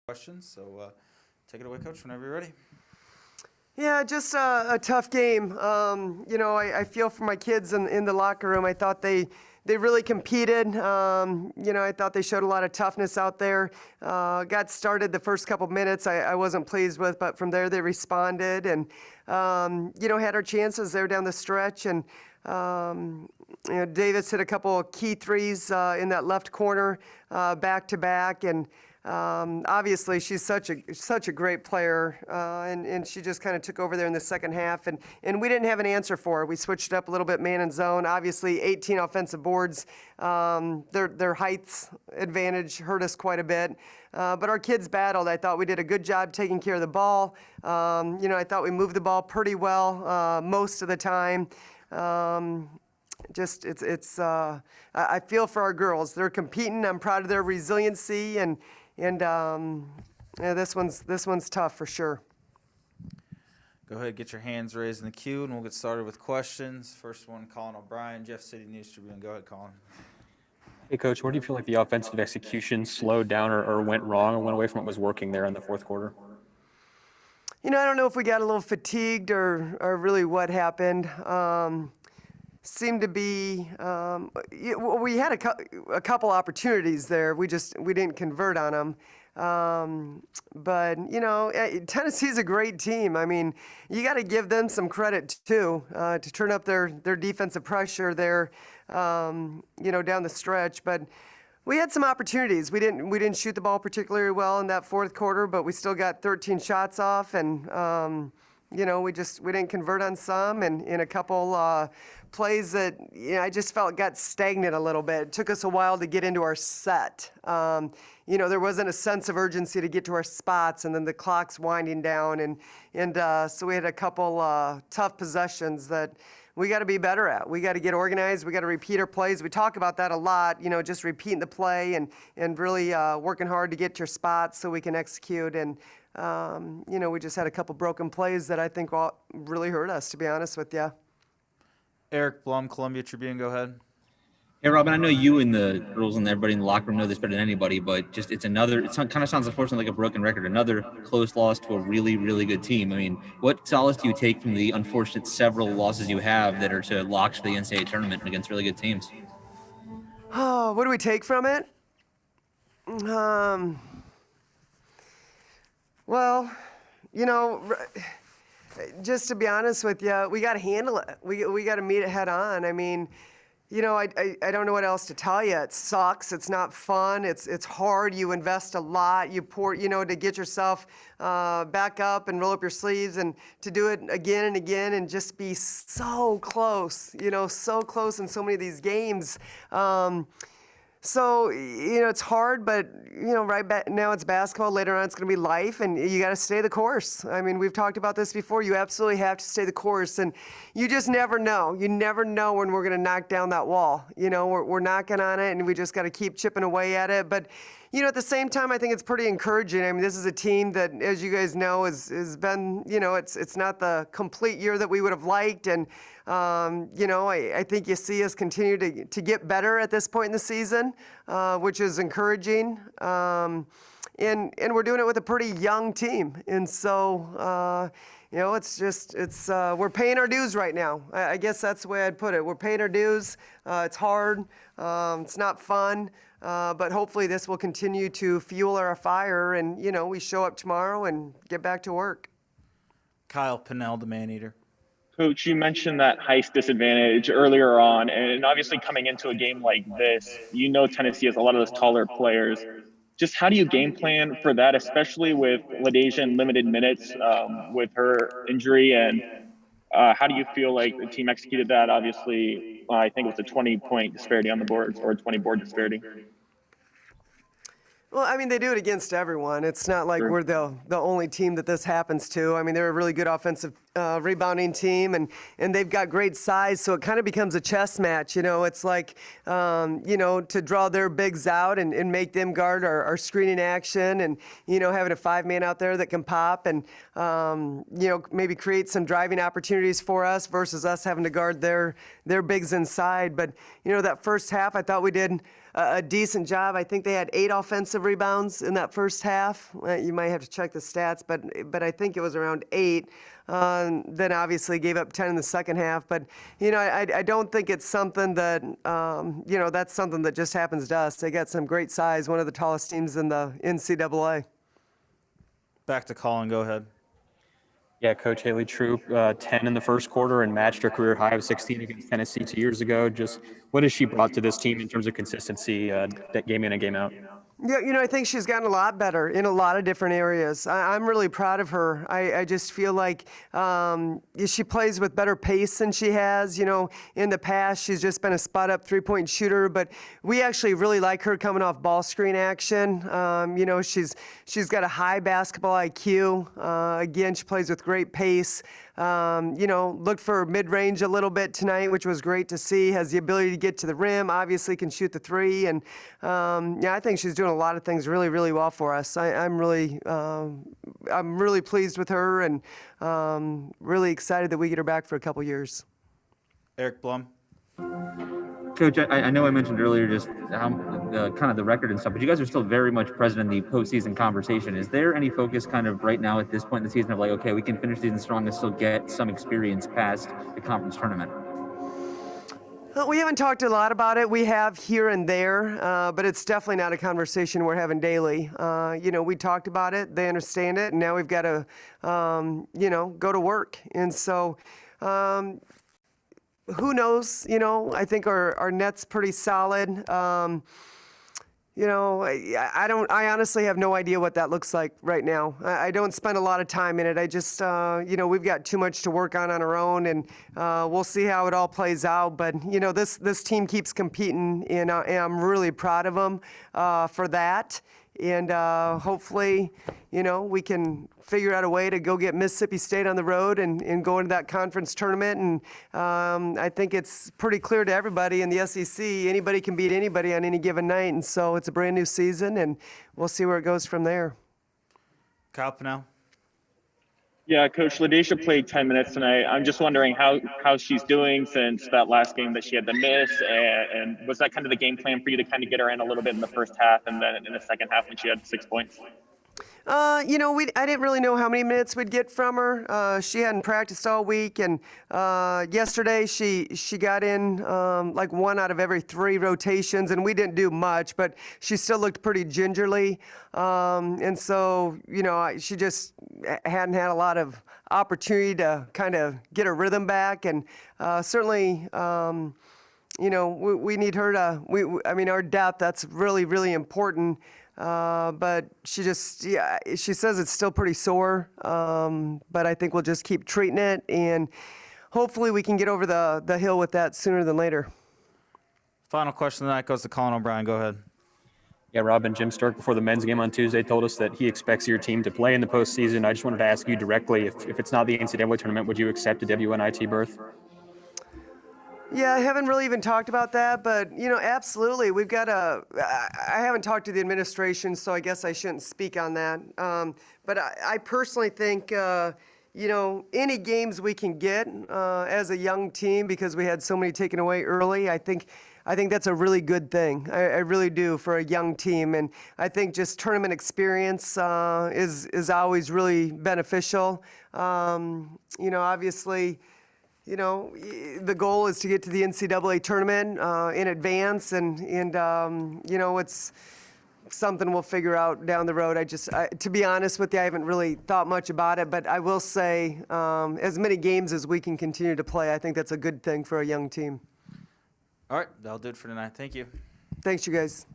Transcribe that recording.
questions. So take it away, Coach, whenever you're ready. Yeah, just a tough game. I feel for my kids in the locker room. I thought they really competed. I thought they showed a lot of toughness out there. Got started the first couple minutes I wasn't pleased with, but from there they responded and, had our chances there down the stretch. And, Davis hit a couple of key threes in that left corner back to back. And obviously, she's such a great player, and she just kind of took over there in the second half, and we didn't have an answer for her. We switched it up a little bit, man and zone. Obviously, 18 offensive boards. Their height advantage hurt us quite a bit, but our kids battled. I thought we did a good job taking care of the ball. I thought we moved the ball pretty well most of the time. I feel for our girls. They're competing. I'm proud of their resiliency and this one's tough for sure. Go ahead, get your hands raised in the queue, and we'll get started with questions. First one, Colin O'Brien, Jeff City News Tribune. Go ahead, Colin. Hey, Coach, where do you feel like the offensive execution slowed down or went wrong or went away from what was working there in the fourth quarter? I don't know if we got a little fatigued or really what happened. Seemed to be we had a couple opportunities there. We didn't convert on them. But Tennessee's a great team. I mean, you got to give them some credit too to turn up their defensive pressure there, down the stretch. But we had some opportunities. We didn't shoot the ball particularly well in that fourth quarter, but we still got 13 shots off, and we didn't convert on some, and in a couple plays that I just felt got stagnant a little bit. It took us a while to get into our set. There wasn't a sense of urgency to get to our spots, and then the clock's winding down, and so we had a couple tough possessions that we got to be better at. We got to get organized. We got to repeat our plays. We talk about that a lot, just repeating the play and really working hard to get to your spots so we can execute. And we just had a couple broken plays that I think really hurt us, to be honest with you. Eric Blum, Columbia Tribune, go ahead. Hey, Robin, I know you and the girls and everybody in the locker room know this better than anybody, but just it kind of sounds unfortunately like a broken record. Another close loss to a really, really good team. I mean, what solace do you take from the unfortunate several losses you have that are to locks for the NCAA tournament against really good teams? Oh, what do we take from it? Well, just to be honest with you, we got to handle it. We got to meet it head on. I mean, I don't know what else to tell you. It sucks. It's not fun. It's hard. You invest a lot. You pour, to get yourself back up and roll up your sleeves and to do it again and again and just be so close, so close in so many of these games. So, it's hard, but, right back now it's basketball. Later on it's going to be life, and you got to stay the course. I mean, we've talked about this before. You absolutely have to stay the course, and you just never know. You never know when we're going to knock down that wall. We're knocking on it, and we just got to keep chipping away at it. But, at the same time, I think it's pretty encouraging. I mean, this is a team that, as you guys know, has been, it's not the complete year that we would have liked, and I think you see us continue to get better at this point in the season, which is encouraging. And we're doing it with a pretty young team. And so, we're paying our dues right now. I guess that's the way I'd put it. We're paying our dues. It's hard. It's not fun. But hopefully this will continue to fuel our fire and, we show up tomorrow and get back to work. Kyle Pinnell, the Man-Eater. Coach, you mentioned that height disadvantage earlier on, and obviously coming into a game like this, Tennessee has a lot of those taller players. Just how do you game plan for that, especially with LaDeja in limited minutes with her injury, and how do you feel like the team executed that? Obviously, I think it was a 20-point disparity on the boards or a 20-board disparity. Well, I mean, they do it against everyone. It's not like we're the only team that this happens to. I mean, they're a really good offensive rebounding team, and they've got great size, so it kind of becomes a chess match. It's like, to draw their bigs out and make them guard our screening action, and, having a 5-man out there that can pop and, maybe create some driving opportunities for us versus us having to guard their bigs inside. But, that first half, I thought we did a decent job. I think they had 8 offensive rebounds in that first half. You might have to check the stats, but I think it was around 8. Then obviously gave up 10 in the second half. But, I don't think it's something that, that's something that just happens to us. They got some great size, one of the tallest teams in the NCAA. Back to Colin, go ahead. Yeah, Coach Haley Troop, 10 in the first quarter and matched her career high of 16 against Tennessee 2 years ago. Just what has she brought to this team in terms of consistency, that game in and game out? Yeah, I think she's gotten a lot better in a lot of different areas. I'm really proud of her. I just feel like she plays with better pace than she has. In the past, she's just been a spot-up three-point shooter, but we actually really like her coming off ball screen action. She's got a high basketball IQ. Again, she plays with great pace. Looked for mid-range a little bit tonight, which was great to see. Has the ability to get to the rim, obviously can shoot the three. And, I think she's doing a lot of things really, really well for us. I'm really pleased with her and really excited that we get her back for a couple years. Eric Blum. Coach, I know I mentioned earlier just how the kind of the record and stuff, but you guys are still very much present in the postseason conversation. Is there any focus kind of right now at this point in the season of like, okay, we can finish season strong and still get some experience past the conference tournament? We haven't talked a lot about it. We have here and there, but it's definitely not a conversation we're having daily. We talked about it, they understand it, and now we've got to, go to work. And so, who knows? I think our net's pretty solid. I honestly have no idea what that looks like right now. I don't spend a lot of time in it. I just, we've got too much to work on our own, and we'll see how it all plays out. But, this team keeps competing, and I'm really proud of them for that. And hopefully, we can figure out a way to go get Mississippi State on the road and go into that conference tournament. And I think it's pretty clear to everybody in the SEC, anybody can beat anybody on any given night. And so it's a brand new season, and we'll see where it goes from there. Kyle Pennell. Yeah, Coach Ladisha played 10 minutes tonight. I'm just wondering how she's doing since that last game that she had to miss, and was that kind of the game plan for you to kind of get her in a little bit in the first half and then in the second half when she had 6 points? I didn't really know how many minutes we'd get from her. She hadn't practiced all week, and yesterday she got in like 1 out of every 3 rotations, and we didn't do much, but she still looked pretty gingerly. And so, she just hadn't had a lot of opportunity to kind of get her rhythm back, and certainly, we need her to. Our depth, that's really, really important. But she says it's still pretty sore. But I think we'll just keep treating it, and hopefully we can get over the hill with that sooner than later. Final question tonight goes to Colin O'Brien. Go ahead. Yeah, Robin, Jim Sturck before the men's game on Tuesday told us that he expects your team to play in the postseason. I just wanted to ask you directly, if it's not the NCAA tournament, would you accept a WNIT berth? Yeah, I haven't really even talked about that, but, absolutely. We've got I haven't talked to the administration, so I guess I shouldn't speak on that. But I personally think, any games we can get as a young team, because we had so many taken away early, I think that's a really good thing. I really do, for a young team. And I think just tournament experience is always really beneficial. Obviously, the goal is to get to the NCAA tournament in advance, and it's something we'll figure out down the road. To be honest with you, I haven't really thought much about it, but I will say, as many games as we can continue to play, I think that's a good thing for a young team. All right, that'll do it for tonight. Thank you. Thanks, you guys.